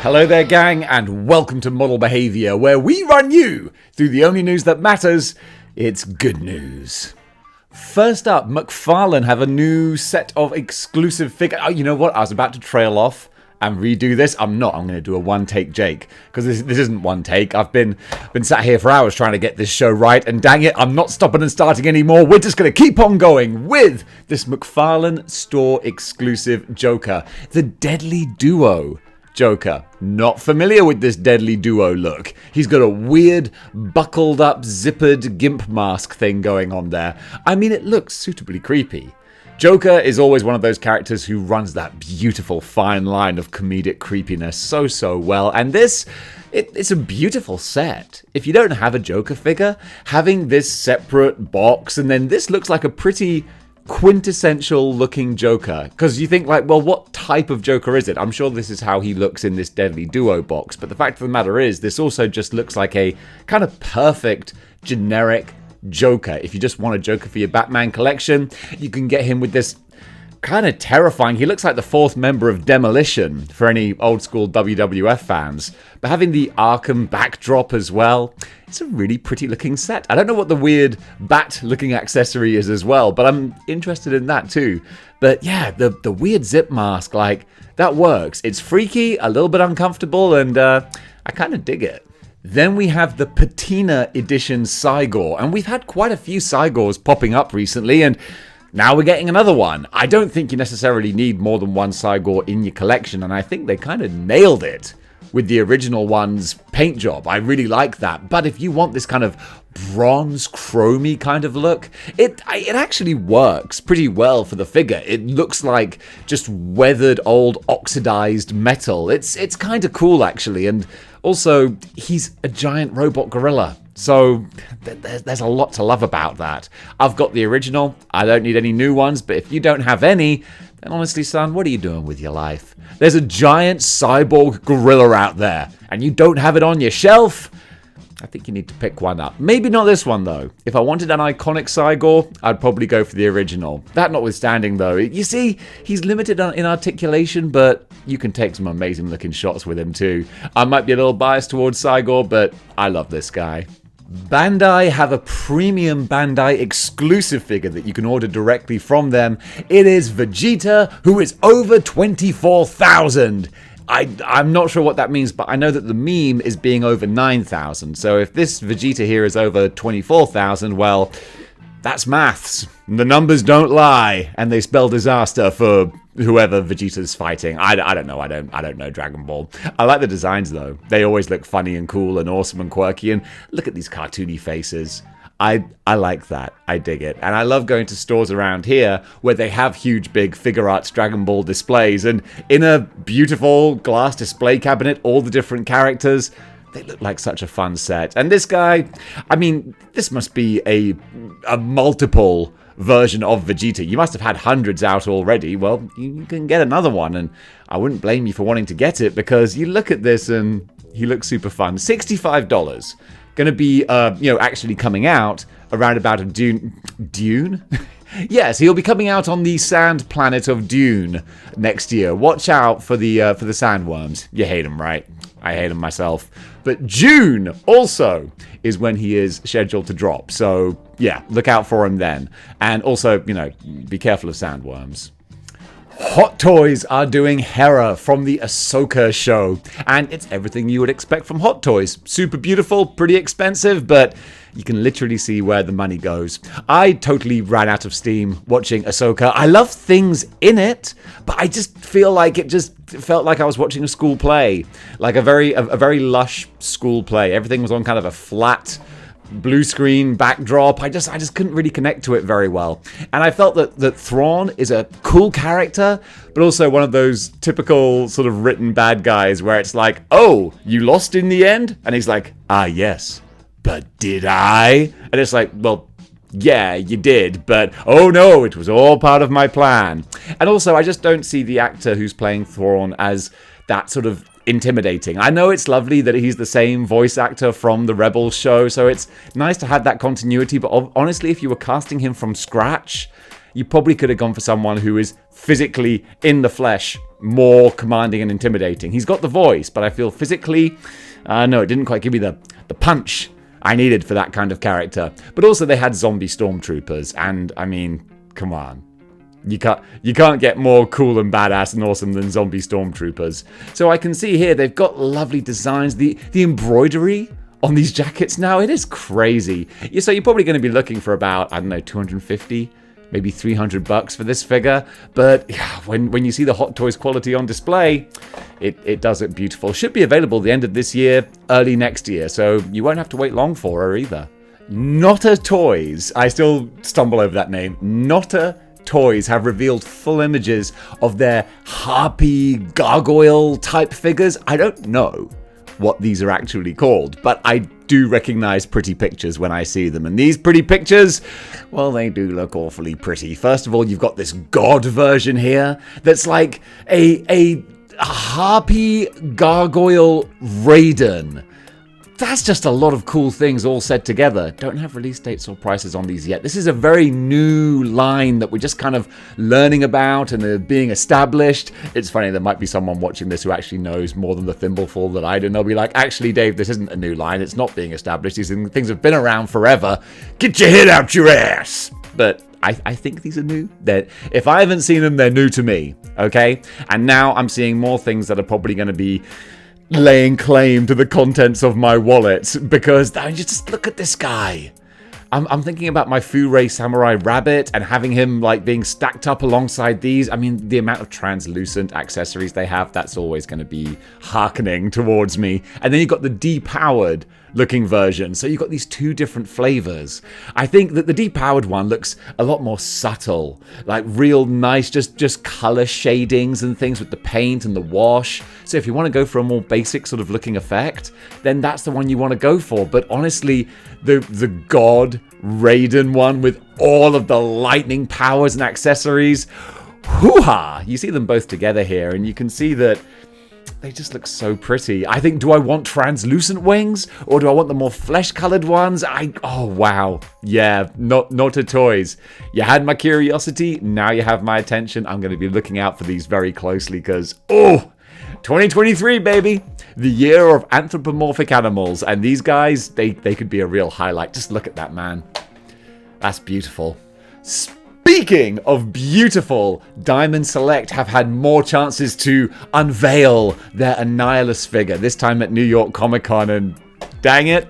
Hello there, gang, and welcome to Model Behaviour, where we run you through the only news that matters. It's good news. First up, McFarlane have a new set of exclusive figures. Oh, you know what? I was about to trail off and redo this. I'm not. I'm going to do a one-take Jake, because this isn't one take. I've been sat here for hours trying to get this show right, and dang it, I'm not stopping and starting anymore. We're just going to keep on going with this McFarlane store exclusive Joker, the Deadly Duo Joker. Not familiar with this Deadly Duo look. He's got a weird, buckled up, zippered gimp mask thing going on there. I mean, it looks suitably creepy. Joker is always one of those characters who runs that beautiful fine line of comedic creepiness so well, and it's a beautiful set. If you don't have a Joker figure, having this separate box, and then this looks like a pretty quintessential looking Joker, because you think like, well, what type of Joker is it? I'm sure this is how he looks in this Deadly Duo box, but the fact of the matter is this also just looks like a kind of perfect generic Joker. If you just want a Joker for your Batman collection, you can get him with this kind of terrifying, he looks like the fourth member of Demolition for any old school WWF fans, but having the Arkham backdrop as well, it's a really pretty looking set. I don't know what the weird bat looking accessory is as well, but I'm interested in that too. But yeah, the weird zip mask, like, that works. It's freaky, a little bit uncomfortable, and I kind of dig it. Then we have the Patina edition Cyborg, and we've had quite a few Cyborgs popping up recently, and now we're getting another one. I don't think you necessarily need more than one Cyborg in your collection, and I think they kind of nailed it with the original one's paint job. I really like that. But if you want this kind of bronze chromy kind of look, it actually works pretty well for the figure. It looks like just weathered old oxidized metal. It's kind of cool actually, and also he's a giant robot gorilla. So there's a lot to love about that. I've got the original. I don't need any new ones, but if you don't have any, then honestly, son, what are you doing with your life? There's a giant cyborg gorilla out there, and you don't have it on your shelf? I think you need to pick one up. Maybe not this one, though. If I wanted an iconic Cyborg, I'd probably go for the original. That notwithstanding, though, you see, he's limited in articulation, but you can take some amazing-looking shots with him, too. I might be a little biased towards Cyborg, but I love this guy. Bandai have a premium Bandai exclusive figure that you can order directly from them. It is Vegeta, who is over 24,000. I'm not sure what that means, but I know that the meme is being over 9,000. So if this Vegeta here is over 24,000, well, that's maths. The numbers don't lie, and they spell disaster for whoever Vegeta's fighting. I don't know. I don't know Dragon Ball. I like the designs though. They always look funny and cool and awesome and quirky. And look at these cartoony faces. I like that. I dig it. And I love going to stores around here where they have huge, big Figure Arts Dragon Ball displays. And in a beautiful glass display cabinet, all the different characters, they look like such a fun set. And this guy, I mean, this must be a multiple version of Vegeta. You must have had hundreds out already. Well, you can get another one, and I wouldn't blame you for wanting to get it, because you look at this and he looks super fun. $65. Going to be, actually coming out around about a Dune? Yes, he'll be coming out on the sand planet of Dune next year. Watch out for the sandworms. You hate them, right? I hate them myself. But June also is when he is scheduled to drop. So yeah, look out for him then. And also, be careful of sandworms. Hot Toys are doing Hera from the Ahsoka show, and it's everything you would expect from Hot Toys. Super beautiful, pretty expensive, but you can literally see where the money goes. I totally ran out of steam watching Ahsoka. I love things in it, but I just feel like it just felt like I was watching a school play, like a very lush school play. Everything was on kind of a flat blue screen backdrop. I just couldn't really connect to it very well. And I felt that Thrawn is a cool character, but also one of those typical sort of written bad guys where it's like, oh, you lost in the end? And he's like, ah, yes, but did I? And it's like, well, yeah, you did, but oh no, it was all part of my plan. And also, I just don't see the actor who's playing Thrawn as that sort of intimidating. I know it's lovely that he's the same voice actor from the Rebels show, so it's nice to have that continuity, but honestly, if you were casting him from scratch, you probably could have gone for someone who is physically in the flesh more commanding and intimidating. He's got the voice, but I feel physically, no, it didn't quite give me the punch I needed for that kind of character. But also they had zombie stormtroopers, and I mean, come on. You can't get more cool and badass and awesome than zombie stormtroopers. So I can see here they've got lovely designs. The embroidery on these jackets now, it is crazy. So you're probably going to be looking for about, I don't know, 250, maybe $300 for this figure. But yeah, when you see the Hot Toys quality on display, it does look beautiful. Should be available at the end of this year, early next year. So you won't have to wait long for her either. Notta Toys. I still stumble over that name. Notta Toys have revealed full images of their harpy gargoyle type figures. I don't know what these are actually called, but I do recognize pretty pictures when I see them. And these pretty pictures, well, they do look awfully pretty. First of all, you've got this god version here that's like a harpy gargoyle Raiden. That's just a lot of cool things all said together. Don't have release dates or prices on these yet. This is a very new line that we're just kind of learning about and being established. It's funny, there might be someone watching this who actually knows more than the thimbleful that I do. And they'll be like, actually, Dave, this isn't a new line. It's not being established. These things have been around forever. Get your head out your ass. But I think these are new. If I haven't seen them, they're new to me. Okay? And now I'm seeing more things that are probably going to be laying claim to the contents of my wallet, because I just look at this guy. I'm thinking about my Fu-Ray Samurai Rabbit and having him like being stacked up alongside these. I mean, the amount of translucent accessories they have, that's always going to be hearkening towards me. And then you've got the depowered looking version. So you've got these two different flavors. I think that the depowered one looks a lot more subtle, like real nice, just color shadings and things with the paint and the wash. So if you want to go for a more basic sort of looking effect, then that's the one you want to go for. But honestly, the God Raiden one with all of the lightning powers and accessories, hoo-ha! You see them both together here, and you can see that they just look so pretty. I think, do I want translucent wings, or do I want the more flesh-colored ones? Oh, wow. Yeah, not a toys. You had my curiosity, now you have my attention. I'm going to be looking out for these very closely, because, 2023, baby! The year of anthropomorphic animals, and these guys, they could be a real highlight. Just look at that, man. That's beautiful. Speaking of beautiful, Diamond Select have had more chances to unveil their Annihilus figure, this time at New York Comic Con, and dang it,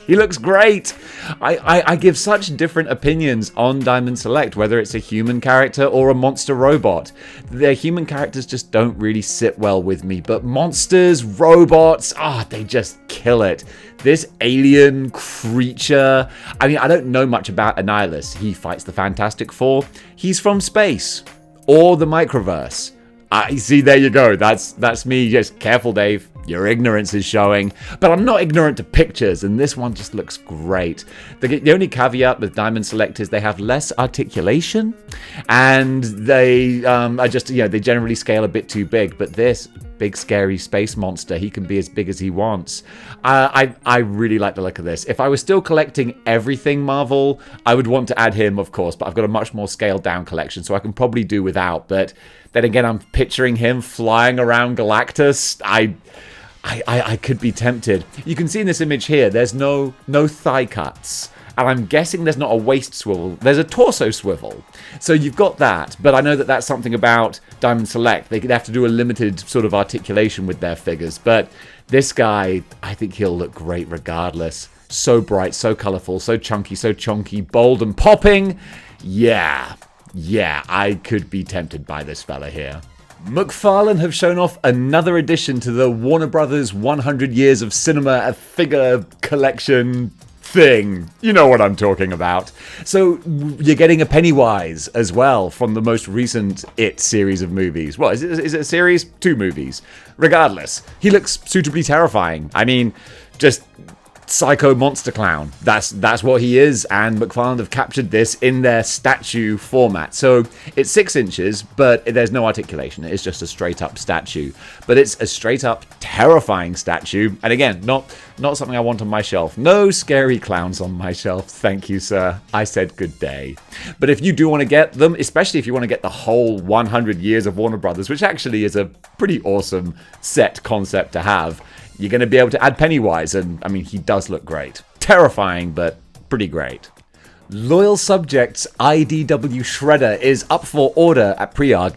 he looks great. I give such different opinions on Diamond Select, whether it's a human character or a monster robot. Their human characters just don't really sit well with me, but monsters, robots, they just kill it. This alien creature, I mean, I don't know much about Annihilus. He fights the Fantastic Four. He's from space or the Microverse. See, there you go. That's me. Just careful, Dave. Your ignorance is showing. But I'm not ignorant to pictures, and this one just looks great. The only caveat with Diamond Select is they have less articulation, and they are just, they generally scale a bit too big. But this big, scary space monster, he can be as big as he wants. I really like the look of this. If I was still collecting everything Marvel, I would want to add him, of course, but I've got a much more scaled down collection, so I can probably do without. But then again, I'm picturing him flying around Galactus. I could be tempted. You can see in this image here, there's no thigh cuts. And I'm guessing there's not a waist swivel. There's a torso swivel. So you've got that. But I know that that's something about Diamond Select. They could have to do a limited sort of articulation with their figures. But this guy, I think he'll look great regardless. So bright, so colorful, so chunky, bold and popping. Yeah, I could be tempted by this fella here. McFarlane have shown off another addition to the Warner Brothers 100 Years of Cinema figure collection thing. You know what I'm talking about. So you're getting a Pennywise as well from the most recent It series of movies. Well, is it a series? 2 movies. Regardless, he looks suitably terrifying. I mean, just psycho monster clown. That's what he is, and McFarlane have captured this in their statue format. So it's 6 inches, but there's no articulation. It's just a straight up statue. But it's a straight up terrifying statue. And again, not something I want on my shelf. No scary clowns on my shelf. Thank you, sir. I said good day. But if you do want to get them, especially if you want to get the whole 100 years of Warner Brothers, which actually is a pretty awesome set concept to have, you're going to be able to add Pennywise, and I mean, he does look great. Terrifying, but pretty great. Loyal Subjects IDW Shredder is up for order at pre-order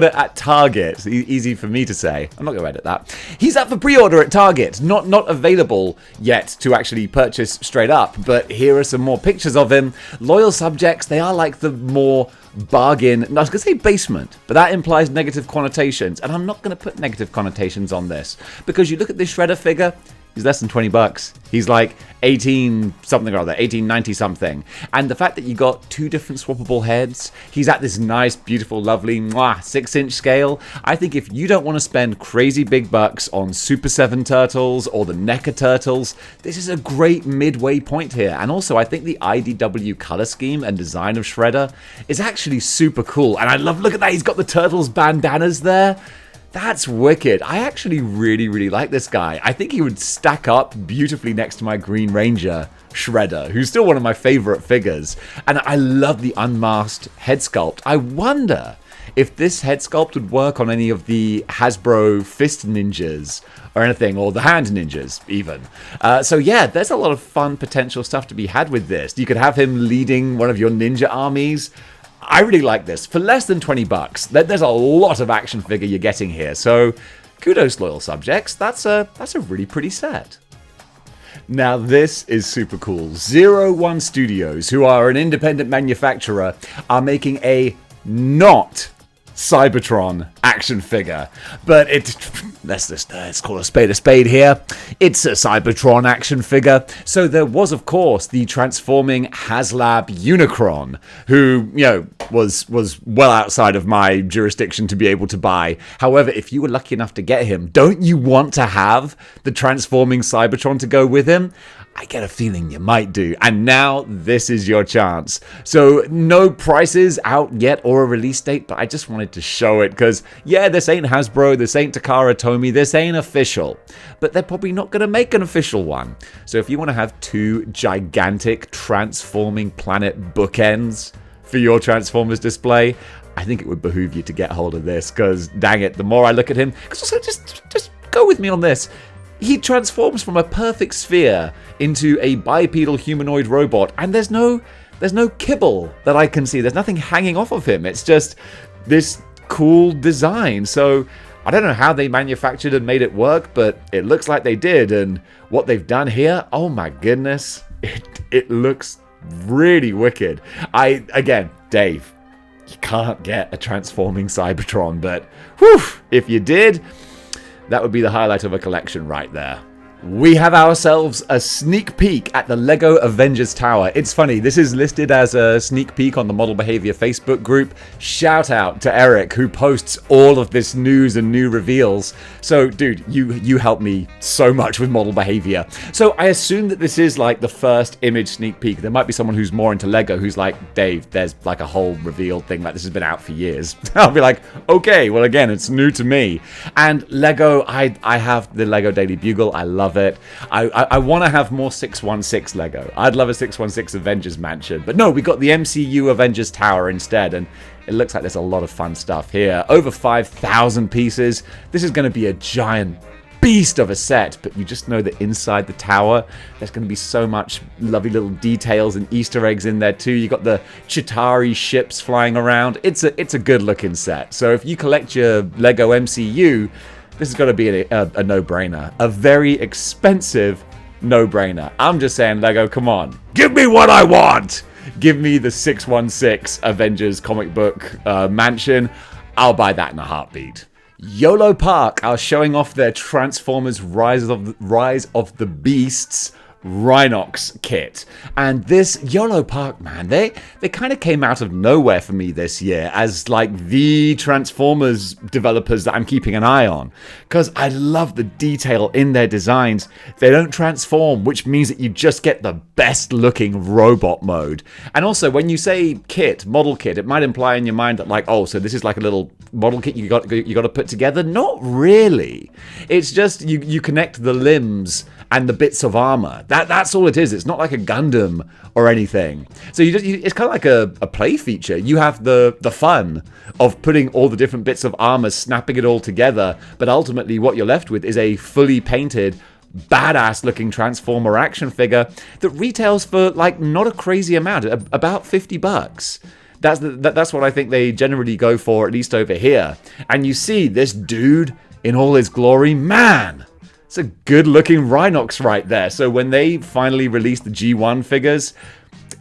at Target. Easy for me to say. I'm not going to edit that. He's up for pre-order at Target. Not available yet to actually purchase straight up, but here are some more pictures of him. Loyal Subjects, they are like the more bargain. I was going to say basement, but that implies negative connotations, and I'm not going to put negative connotations on this, because you look at this Shredder figure, he's less than 20 bucks. He's like 18 something or other, 1890 something. And the fact that you got 2 different swappable heads, he's at this nice, beautiful, lovely 6-inch scale. I think if you don't want to spend crazy big bucks on Super 7 Turtles or the NECA Turtles, this is a great midway point here. And also, I think the IDW color scheme and design of Shredder is actually super cool. And I love, look at that, he's got the Turtles bandanas there. That's wicked. I actually really like this guy. I think he would stack up beautifully next to my Green Ranger Shredder, who's still one of my favorite figures. And I love the unmasked head sculpt. I wonder if this head sculpt would work on any of the Hasbro Fist Ninjas or anything, or the Hand Ninjas even. So yeah, there's a lot of fun potential stuff to be had with this. You could have him leading one of your ninja armies. I really like this. For less than 20 bucks, there's a lot of action figure you're getting here. So kudos, Loyal Subjects. That's a really pretty set. Now this is super cool. 01 Studios, who are an independent manufacturer, are making a not Cybertron action figure, but let's call a spade here. It's a Cybertron action figure. So there was, of course, the transforming HasLab Unicron, who, you know, was well outside of my jurisdiction to be able to buy. However, if you were lucky enough to get him, don't you want to have the transforming Cybertron to go with him? I get a feeling you might do, and now this is your chance. So no prices out yet or a release date, but I just wanted to show it because, yeah, this ain't Hasbro, this ain't Takara Tomy, this ain't official, but they're probably not going to make an official one. So if you want to have 2 gigantic transforming planet bookends for your Transformers display, I think it would behoove you to get hold of this, because dang it, the more I look at him, because also just go with me on this. He transforms from a perfect sphere into a bipedal humanoid robot, and there's no kibble that I can see. There's nothing hanging off of him. It's just this cool design. So I don't know how they manufactured and made it work, but it looks like they did. And what they've done here, oh my goodness, it looks really wicked. Again, Dave, you can't get a transforming Cybertron, but whew, if you did, that would be the highlight of a collection right there. We have ourselves a sneak peek at the LEGO Avengers Tower. It's funny, this is listed as a sneak peek on the Model Behaviour Facebook group. Shout out to Eric, who posts all of this news and new reveals. So, dude, you help me so much with Model Behaviour. So I assume that this is like the first image sneak peek. There might be someone who's more into LEGO who's like, Dave, there's like a whole reveal thing, like this has been out for years. I'll be like, okay, well again, it's new to me. And LEGO, I have the LEGO Daily Bugle, I love it. I want to have more 616 Lego. I'd love a 616 Avengers mansion. But no, we got the MCU Avengers Tower instead, and it looks like there's a lot of fun stuff here. Over 5,000 pieces. This is going to be a giant beast of a set, but you just know that inside the tower, there's going to be so much lovely little details and Easter eggs in there too. You got the Chitauri ships flying around. It's a good looking set. So if you collect your Lego MCU, this has got to be a no-brainer. A very expensive no-brainer. I'm just saying, LEGO, come on. Give me what I want! Give me the 616 Avengers comic book mansion. I'll buy that in a heartbeat. YOLO Park are showing off their Transformers Rise of the Beasts Rhinox kit. And this YOLO Park, man, they kind of came out of nowhere for me this year as like the Transformers developers that I'm keeping an eye on, because I love the detail in their designs. They don't transform, which means that you just get the best looking robot mode. And also, when you say kit, model kit, it might imply in your mind that like, oh, so this is like a little model kit you got to put together. Not really. It's just you connect the limbs and the bits of armor. That's all it is. It's not like a Gundam or anything. So it's kind of like a play feature. You have the fun of putting all the different bits of armor, snapping it all together, but ultimately what you're left with is a fully painted, badass looking Transformer action figure that retails for like not a crazy amount, about $50. That's what I think they generally go for, at least over here. And you see this dude in all his glory, man. It's a good looking Rhinox right there. So when they finally release the G1 figures,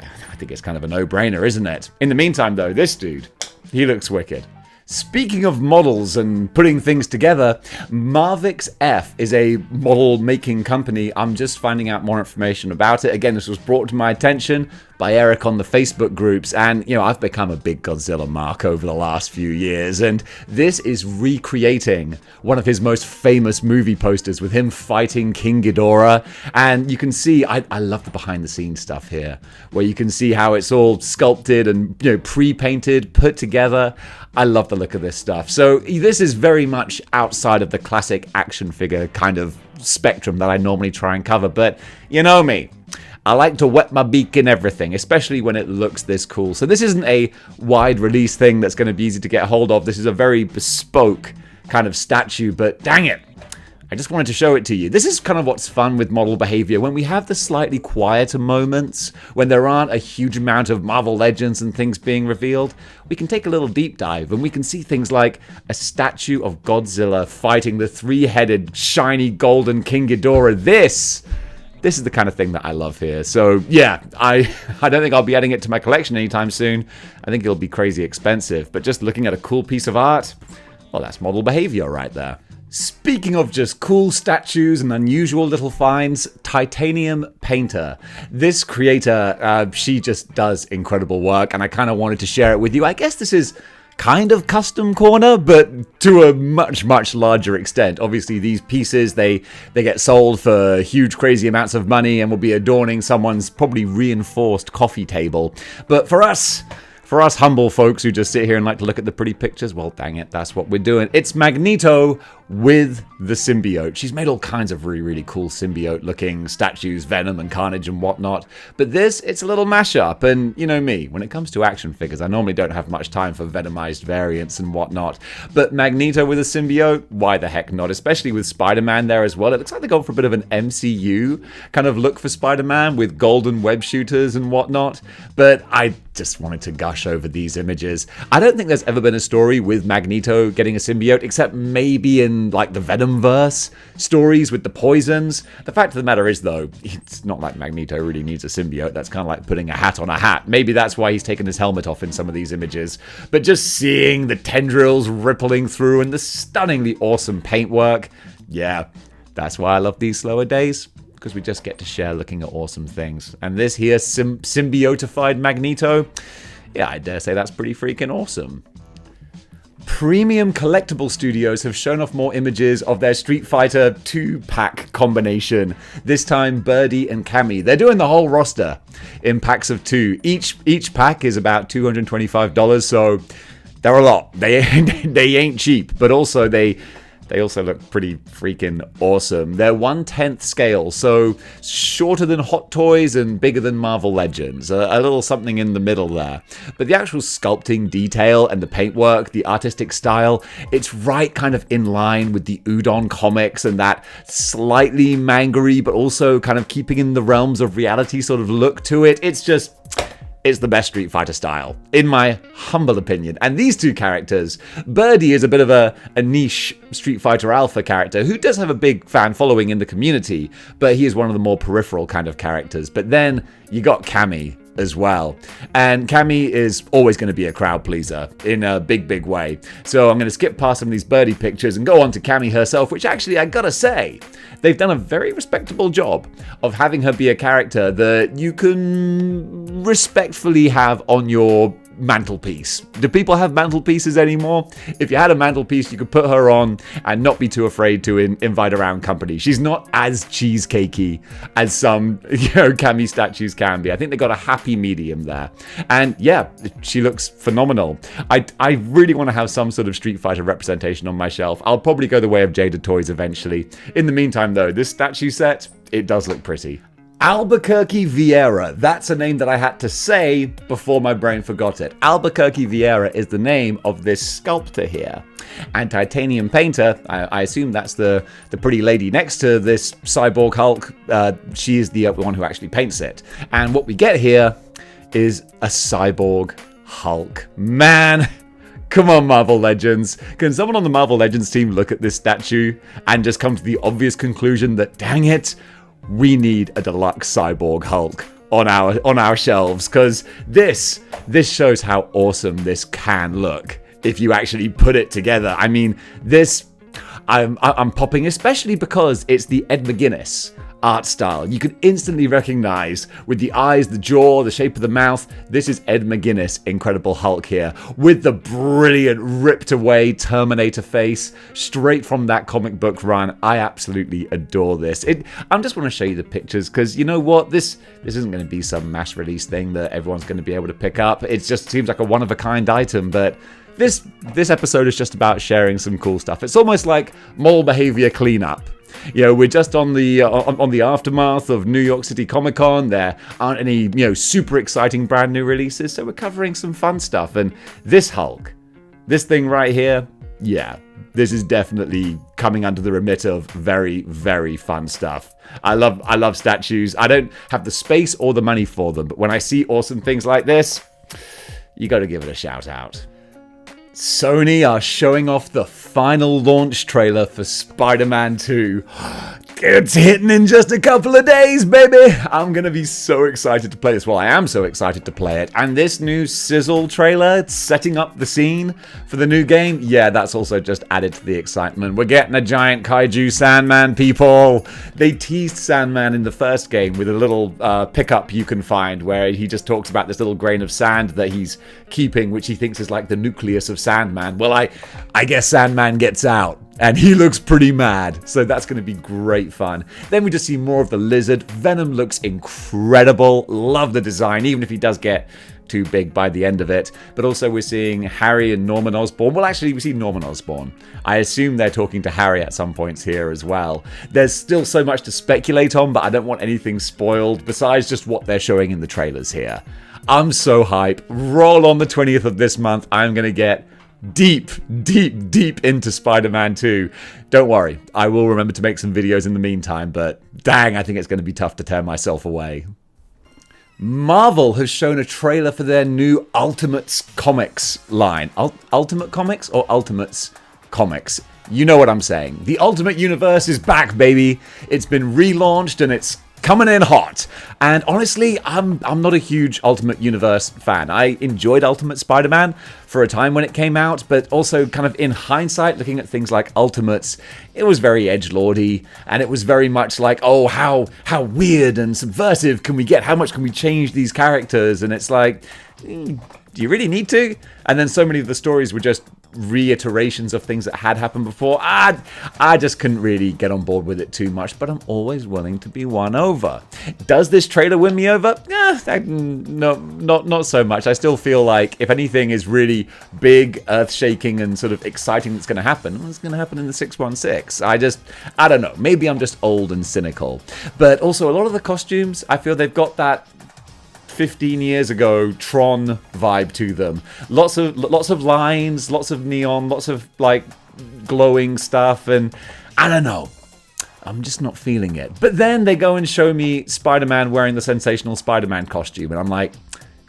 I think it's kind of a no-brainer, isn't it? In the meantime though, this dude, he looks wicked. Speaking of models and putting things together, Marvix F is a model making company. I'm just finding out more information about it. Again, this was brought to my attention by Eric on the Facebook groups, and you know, I've become a big Godzilla mark over the last few years, and this is recreating one of his most famous movie posters with him fighting King Gadora. And you can see, I love the behind the scenes stuff here, where you can see how it's all sculpted and, you know, pre-painted, put together. I love the look of this stuff. So this is very much outside of the classic action figure kind of spectrum that I normally try and cover, but you know me, I like to wet my beak in everything, especially when it looks this cool. So this isn't a wide release thing that's going to be easy to get hold of. This is a very bespoke kind of statue, but dang it, I just wanted to show it to you. This is kind of what's fun with model behavior. When we have the slightly quieter moments, when there aren't a huge amount of Marvel Legends and things being revealed, we can take a little deep dive and we can see things like a statue of Godzilla fighting the three-headed, shiny, golden King Ghidorah. This is the kind of thing that I love here. So yeah, I don't think I'll be adding it to my collection anytime soon. I think it'll be crazy expensive. But just looking at a cool piece of art, well, that's model behavior right there. Speaking of just cool statues and unusual little finds, Titanium Painter. This creator, she just does incredible work, and I kind of wanted to share it with you. I guess this is kind of custom corner, but to a much, much larger extent. Obviously, these pieces, they get sold for huge, crazy amounts of money and will be adorning someone's probably reinforced coffee table. But for us humble folks who just sit here and like to look at the pretty pictures, well, dang it, that's what we're doing. It's Magneto with the symbiote. She's made all kinds of really, really cool symbiote-looking statues, Venom and Carnage and whatnot. But this, it's a little mashup. And you know me, when it comes to action figures, I normally don't have much time for Venomized variants and whatnot. But Magneto with a symbiote, why the heck not? Especially with Spider-Man there as well. It looks like they're going for a bit of an MCU kind of look for Spider-Man with golden web shooters and whatnot. But I just wanted to gush over these images. I don't think there's ever been a story with Magneto getting a symbiote, except maybe in like the Venomverse stories with the poisons. The fact of the matter is, though, it's not like Magneto really needs a symbiote. That's kind of like putting a hat on a hat. Maybe that's why he's taken his helmet off in some of these images. But just seeing the tendrils rippling through and the stunningly awesome paintwork, yeah, that's why I love these slower days. Because we just get to share looking at awesome things. And this here symbiotified Magneto, yeah, I dare say that's pretty freaking awesome. Premium Collectible Studios have shown off more images of their Street Fighter 2-pack combination. This time, Birdie and Camy. They're doing the whole roster in packs of 2. Each pack is about $225, so they're a lot. They ain't cheap, but also they also look pretty freaking awesome. They're 1/10 scale, so shorter than Hot Toys and bigger than Marvel Legends. A little something in the middle there. But the actual sculpting detail and the paintwork, the artistic style, it's right kind of in line with the Udon comics and that slightly mangery, but also kind of keeping in the realms of reality sort of look to it. It's the best Street Fighter style, in my humble opinion. And these two characters, Birdie is a bit of a niche Street Fighter Alpha character who does have a big fan following in the community, but he is one of the more peripheral kind of characters. But then you got Camy as well. And Camy is always going to be a crowd pleaser in a big, big way. So I'm going to skip past some of these Birdie pictures and go on to Camy herself, which actually, I gotta say, they've done a very respectable job of having her be a character that you can respectfully have on your mantelpiece. Do people have mantelpieces anymore? If you had a mantelpiece, you could put her on and not be too afraid to invite around company. She's not as cheesecakey as some, Camy statues can be. I think they got a happy medium there. And yeah, she looks phenomenal. I really want to have some sort of Street Fighter representation on my shelf. I'll probably go the way of Jada Toys eventually. In the meantime, though, this statue set, it does look pretty. Albuquerque Vieira. That's a name that I had to say before my brain forgot it. Albuquerque Vieira is the name of this sculptor here. And Titanium Painter, I assume that's the pretty lady next to this Cyborg Hulk. She is the one who actually paints it. And what we get here is a Cyborg Hulk. Man, come on, Marvel Legends. Can someone on the Marvel Legends team look at this statue and just come to the obvious conclusion that, dang it, we need a deluxe Cyborg Hulk on our shelves, because this shows how awesome this can look if you actually put it together. I mean, this I'm popping, especially because it's the Ed McGuinness art style. You can instantly recognize with the eyes, the jaw, the shape of the mouth, this is Ed McGuinness Incredible Hulk here, with the brilliant ripped away Terminator face straight from that comic book run. I absolutely adore this. I just want to show you the pictures, because you know what, this isn't going to be some mass release thing that everyone's going to be able to pick up. It just seems like a one of a kind item, but this episode is just about sharing some cool stuff. It's almost like model behavior cleanup. We're just on the aftermath of New York City Comic Con. There aren't any super exciting brand new releases, so we're covering some fun stuff. And this Hulk, this thing right here, yeah, this is definitely coming under the remit of very, very fun stuff. I love statues. I don't have the space or the money for them, but when I see awesome things like this, you got to give it a shout out. Sony are showing off the final launch trailer for Spider-Man 2. It's hitting in just a couple of days, baby! I'm gonna be so excited to play this. Well, I am so excited to play it. And this new sizzle trailer, setting up the scene for the new game, yeah, that's also just added to the excitement. We're getting a giant kaiju Sandman, people! They teased Sandman in the first game with a little pickup you can find where he just talks about this little grain of sand that he's keeping, which he thinks is like the nucleus of Sandman. Well, I guess Sandman gets out. And he looks pretty mad, so that's going to be great fun. Then we just see more of the lizard. Venom looks incredible. Love the design, even if he does get too big by the end of it. But also we're seeing Harry and Norman Osborn. Well, actually, we see Norman Osborn. I assume they're talking to Harry at some points here as well. There's still so much to speculate on, but I don't want anything spoiled besides just what they're showing in the trailers here. I'm so hype. Roll on the 20th of this month. I'm going to get deep into Spider-Man 2. Don't worry, I will remember to make some videos in the meantime, but dang, I think it's going to be tough to tear myself away. Marvel has shown a trailer for their new Ultimates Comics line. Ultimate Comics or Ultimates Comics? You know what I'm saying. The Ultimate Universe is back, baby. It's been relaunched and it's coming in hot. And honestly, I'm not a huge Ultimate Universe fan. I enjoyed Ultimate Spider-Man for a time when it came out, but also kind of in hindsight, looking at things like Ultimates, it was very edgelordy, and it was very much like, oh, how weird and subversive can we get? How much can we change these characters? And it's like, do you really need to? And then so many of the stories were just reiterations of things that had happened before. I just couldn't really get on board with it too much, but I'm always willing to be won over. Does this trailer win me over? No, not so much. I still feel like if anything is really big, earth-shaking, and sort of exciting that's going to happen, well, it's going to happen in the 616. I don't know. Maybe I'm just old and cynical. But also, a lot of the costumes, I feel they've got that 15 years ago Tron vibe to them. Lots of lines, lots of neon, lots of like glowing stuff, and I don't know, I'm just not feeling it. But then they go and show me Spider-Man wearing the sensational Spider-Man costume, and I'm like,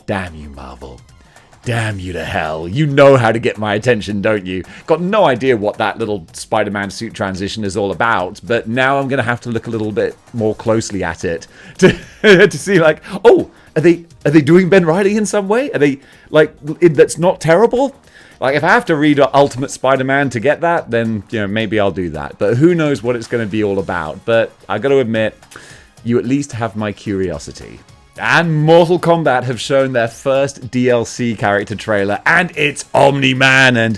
damn you, Marvel. Damn you to hell. You know how to get my attention, don't you? Got no idea what that little Spider-Man suit transition is all about, but now I'm going to have to look a little bit more closely at it to see like, oh, are they doing Ben Reilly in some way? Are they like, that's not terrible? Like, if I have to read Ultimate Spider-Man to get that, then, you know, maybe I'll do that. But who knows what it's going to be all about. But I got to admit, you at least have my curiosity. And Mortal Kombat have shown their first DLC character trailer, and it's Omni-Man, and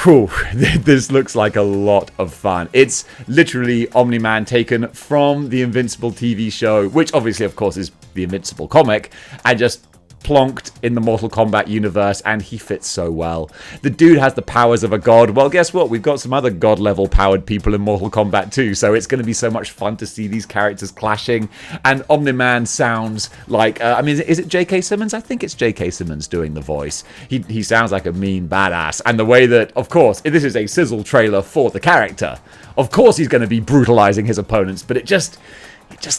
whew, this looks like a lot of fun. It's literally Omni-Man taken from the Invincible TV show, which obviously, of course, is the Invincible comic, and just plonked in the Mortal Kombat universe, and he fits so well. The dude has the powers of a god. Well, guess what? We've got some other god-level powered people in Mortal Kombat too, so it's going to be so much fun to see these characters clashing. And Omni-Man sounds like, I mean, is it J.K. Simmons? I think it's J.K. Simmons doing the voice. He sounds like a mean badass. And the way that, of course, this is a sizzle trailer for the character. Of course he's going to be brutalizing his opponents, but it just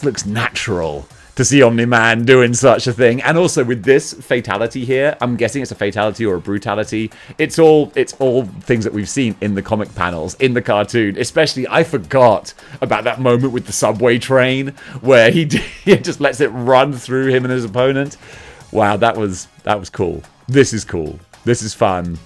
looks natural to see Omni-Man doing such a thing. And also with this fatality here, I'm guessing it's a fatality or a brutality. It's all things that we've seen in the comic panels, in the cartoon. Especially, I forgot about that moment with the subway train where he just lets it run through him and his opponent. Wow, that was cool. This is cool. This is fun.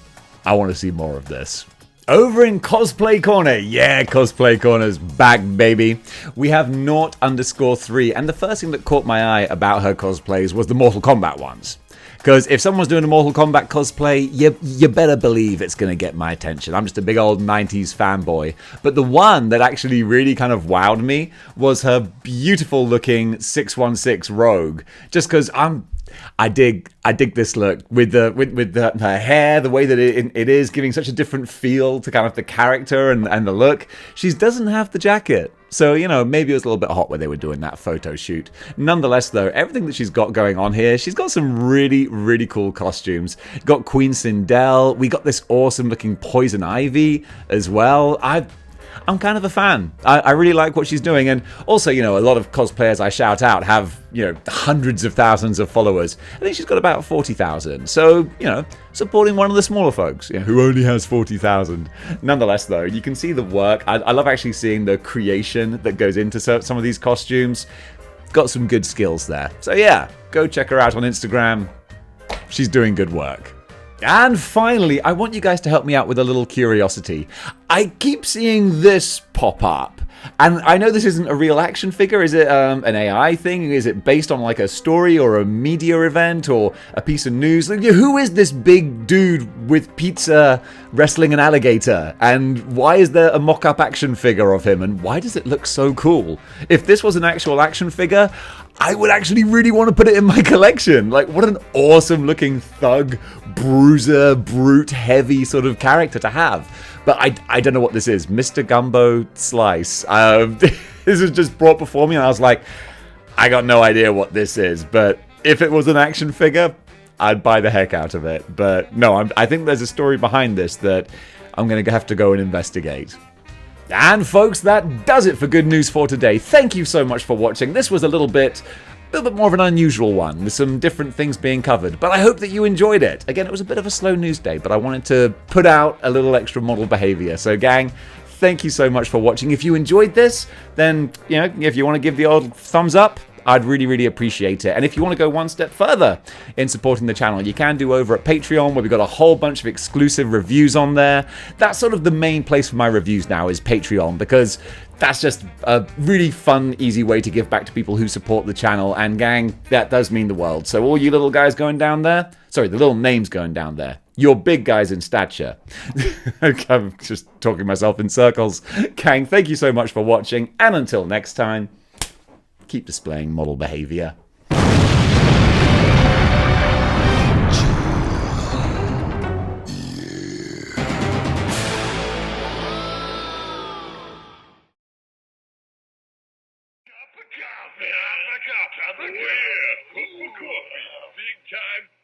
I want to see more of this. Over in Cosplay Corner, yeah, Cosplay Corner's back, baby. We have Naught_3, and the first thing that caught my eye about her cosplays was the Mortal Kombat ones. Because if someone's doing a Mortal Kombat cosplay, you better believe it's going to get my attention. I'm just a big old 90s fanboy. But the one that actually really kind of wowed me was her beautiful looking 616 Rogue. Just because I dig this look with her hair, the way that it is giving such a different feel to kind of the character and the look. She doesn't have the jacket, so you know, maybe it was a little bit hot when they were doing that photo shoot. Nonetheless, though, everything that she's got going on here, she's got some really cool costumes. Got Queen Sindel. We got this awesome looking Poison Ivy as well. I'm kind of a fan. I really like what she's doing. And also, you know, a lot of cosplayers I shout out have, you know, hundreds of thousands of followers. I think she's got about 40,000. So, you know, supporting one of the smaller folks, you know, who only has 40,000. Nonetheless, though, you can see the work. I love actually seeing the creation that goes into some of these costumes. Got some good skills there. So, yeah, go check her out on Instagram. She's doing good work. And finally, I want you guys to help me out with a little curiosity. I keep seeing this pop up, and I know this isn't a real action figure. Is it an AI thing? Is it based on like a story or a media event or a piece of news? Like, who is this big dude with pizza wrestling an alligator? And why is there a mock-up action figure of him? And why does it look so cool? If this was an actual action figure, I would actually really want to put it in my collection. Like, what an awesome looking thug, bruiser, brute, heavy sort of character to have. But I don't know what this is. Mr. Gumbo Slice. This was just brought before me and I was like, I got no idea what this is. But if it was an action figure, I'd buy the heck out of it. But no, I think there's a story behind this that I'm going to have to go and investigate. And folks, that does it for Good News for today. Thank you so much for watching. This was a little bit more of an unusual one, with some different things being covered. But I hope that you enjoyed it. Again, it was a bit of a slow news day, but I wanted to put out a little extra model behavior. So gang, thank you so much for watching. If you enjoyed this, then, you know, if you want to give the old thumbs up, I'd really appreciate it. And if you want to go one step further in supporting the channel, you can do over at Patreon, where we've got a whole bunch of exclusive reviews on there. That's sort of the main place for my reviews now, is Patreon, because that's just a really fun, easy way to give back to people who support the channel. And gang, that does mean the world. So all you little guys going down there, sorry, the little names going down there, you're big guys in stature. I'm just talking myself in circles. Gang, thank you so much for watching, and until next time, keep displaying model behavior. Cup of coffee. Big time.